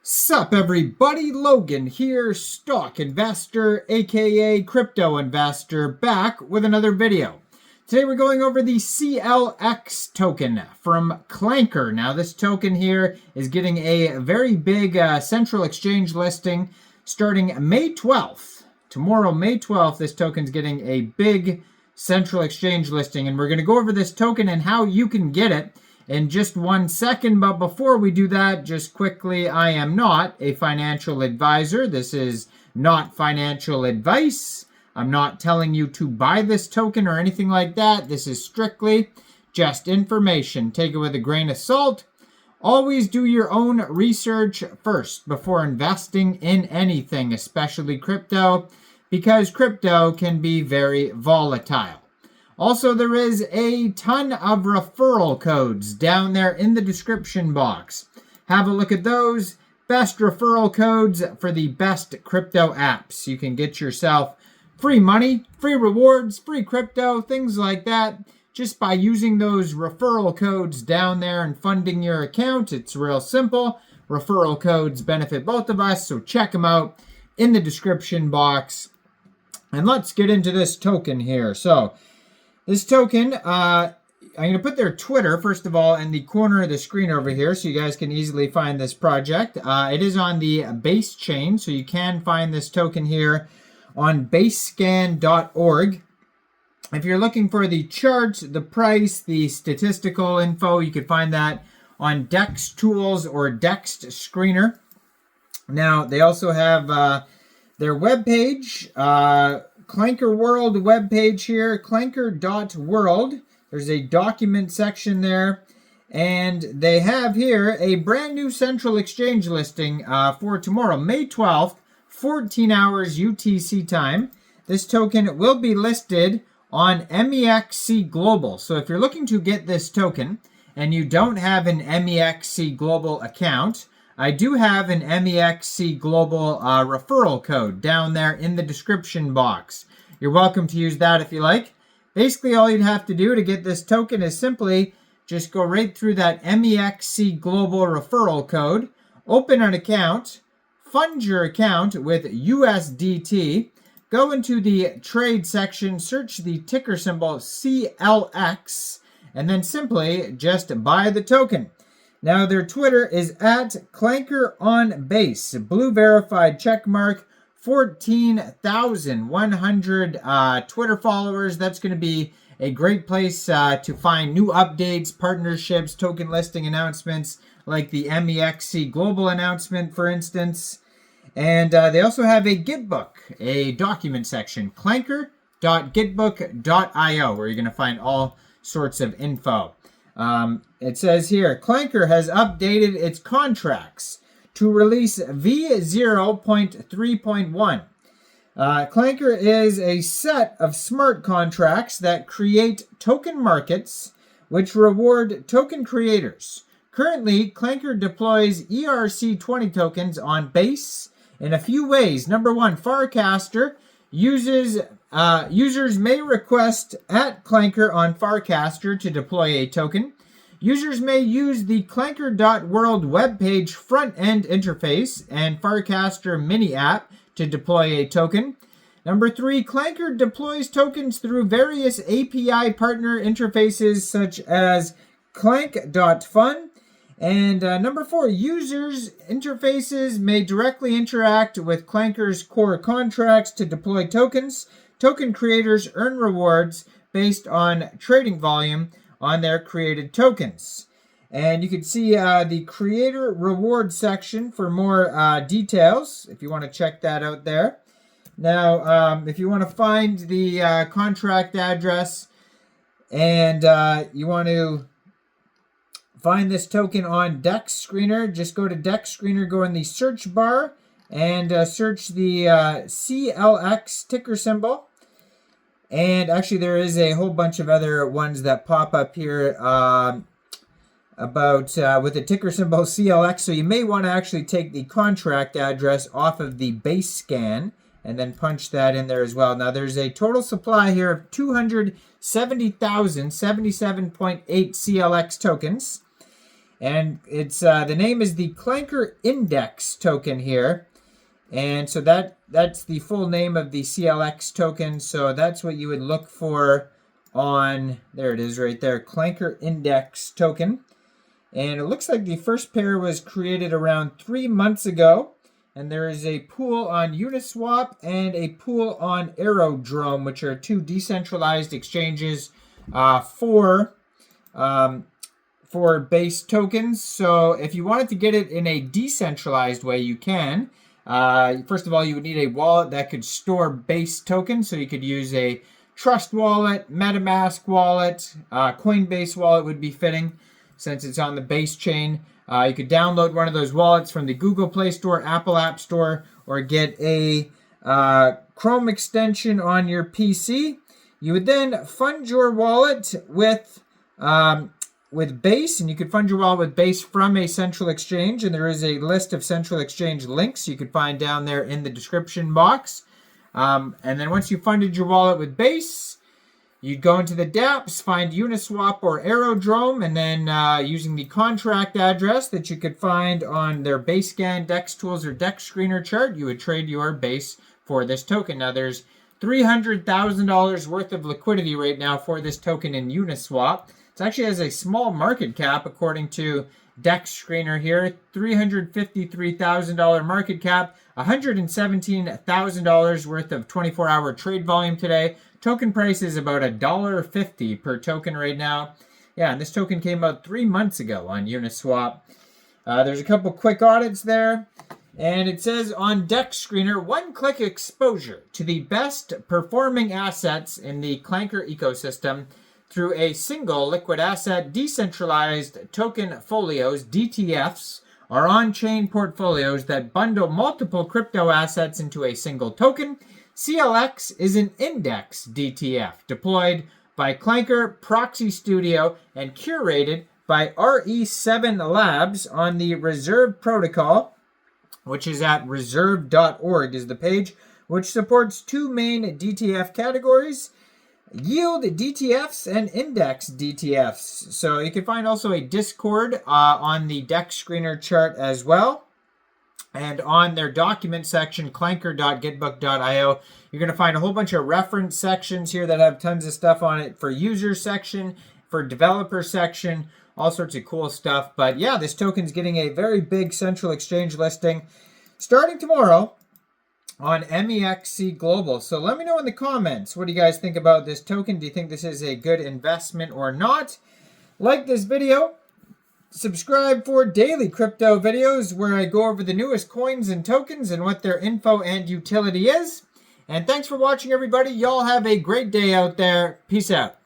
Sup everybody, Logan here, stock investor aka crypto investor, back with another video. Today we're going over the KCEX token from Clanker. Now this token here is getting a very big central exchange listing starting May 12th. Tomorrow, May 12th, this token's getting a big central exchange listing, and we're going to go over this token and how you can get it in just 1 second. But before we do that, just quickly, I am not a financial advisor. This is not financial advice. I'm not telling you to buy this token or anything like that. This is strictly just information. Take it with a grain of salt. Always do your own research first before investing in anything, especially crypto, because crypto can be very volatile. Also, there is a ton of referral codes down there in the description box. Have a look at those. Best referral codes for the best crypto apps. You can get yourself free money, free rewards, free crypto, things like that, just by using those referral codes down there and funding your account. It's real simple. Referral codes benefit both of us, so check them out in the description box. And let's get into this token here. So, this token, I'm going to put their Twitter, first of all, in the corner of the screen over here so you guys can easily find this project. It is on the Basechain, so you can find this token here on basescan.org. If you're looking for the charts, the price, the statistical info, you can find that on Dex Tools or Dex Screener. Now, they also have their webpage, Clanker World webpage here, clanker.world. There's a document section there. And they have here a brand new central exchange listing for tomorrow, May 12th, 14 hours UTC time. This token will be listed on Mexc Global. So if you're looking to get this token and you don't have an Mexc Global account, I do have an Mexc Global referral code down there in the description box. You're welcome to use that if you like. Basically, all you'd have to do to get this token is simply just go right through that Mexc Global referral code, open an account, fund your account with USDT, go into the trade section, search the ticker symbol KCEX, and then simply just buy the token. Now, their Twitter is at Clanker on Base, blue verified check mark, 14,100 Twitter followers. That's going to be a great place to find new updates, partnerships, token listing announcements, like the Mexc Global announcement, for instance. And they also have a Gitbook, a document section, clanker.gitbook.io, where you're going to find all sorts of info. It says here, Clanker has updated its contracts to release V0.3.1. Clanker is a set of smart contracts that create token markets which reward token creators. Currently, Clanker deploys ERC20 tokens on Base in a few ways. Number one, Farcaster. Users may request at Clanker on Farcaster to deploy a token. Users may use the Clanker.world webpage front-end interface and Farcaster mini app to deploy a token. Number three, Clanker deploys tokens through various API partner interfaces such as clank.fun. And number four, users' interfaces may directly interact with Clanker's core contracts to deploy tokens. Token creators earn rewards based on trading volume on their created tokens. And you can see the creator reward section for more details if you want to check that out there. Now, if you want to find the contract address and you want to find this token on Dex Screener, just go to Dex Screener, go in the search bar, and search the KCEX ticker symbol. And actually, there is a whole bunch of other ones that pop up here about with the ticker symbol KCEX. So you may want to actually take the contract address off of the base scan and then punch that in there as well. Now, there's a total supply here of 270,077.8 KCEX tokens. And it's the name is the Clanker Index token here. And so that's the full name of the CLX token. So that's what you would look for on, there it is right there, Clanker Index token. And it looks like the first pair was created around 3 months ago. And there is a pool on Uniswap and a pool on Aerodrome, which are two decentralized exchanges for base tokens. So if you wanted to get it in a decentralized way, you can. First of all, you would need a wallet that could store base tokens. So you could use a Trust wallet, MetaMask wallet, Coinbase wallet would be fitting since it's on the Basechain. You could download one of those wallets from the Google Play Store, Apple App Store, or get a Chrome extension on your PC. You would then fund your wallet with Base, and you could fund your wallet with Base from a central exchange, and there is a list of central exchange links you could find down there in the description box. And then once you funded your wallet with Base, you'd go into the dApps, find Uniswap or Aerodrome, and then using the contract address that you could find on their Basechain, DEX Tools, or DEX Screener chart, you would trade your Base for this token. Now there's $300,000 worth of liquidity right now for this token in Uniswap. It actually has a small market cap according to DEX Screener here, $353,000 market cap, $117,000 worth of 24-hour trade volume today. Token price is about $1.50 per token right now. Yeah, and this token came out 3 months ago on Uniswap. There's a couple quick audits there. And it says on DEX Screener, one-click exposure to the best performing assets in the Clanker ecosystem through a single liquid asset decentralized token folios, DTFs, are on-chain portfolios that bundle multiple crypto assets into a single token. CLX is an index DTF deployed by Clanker Proxy Studio and curated by RE7 Labs on the Reserve protocol, which is at reserve.org is the page, which supports two main DTF categories, yield DTFs and index DTFs. So you can find also a Discord on the DEX Screener chart as well. And on their document section, clanker.gitbook.io, you're going to find a whole bunch of reference sections here that have tons of stuff on it for user section, for developer section, all sorts of cool stuff. But yeah, this token's getting a very big central exchange listing starting tomorrow on Mexc Global. So let me know in the comments, what do you guys think about this token? Do you think this is a good investment or not? Like this video. Subscribe for daily crypto videos where I go over the newest coins and tokens and what their info and utility is. And thanks for watching, everybody. Y'all have a great day out there. Peace out.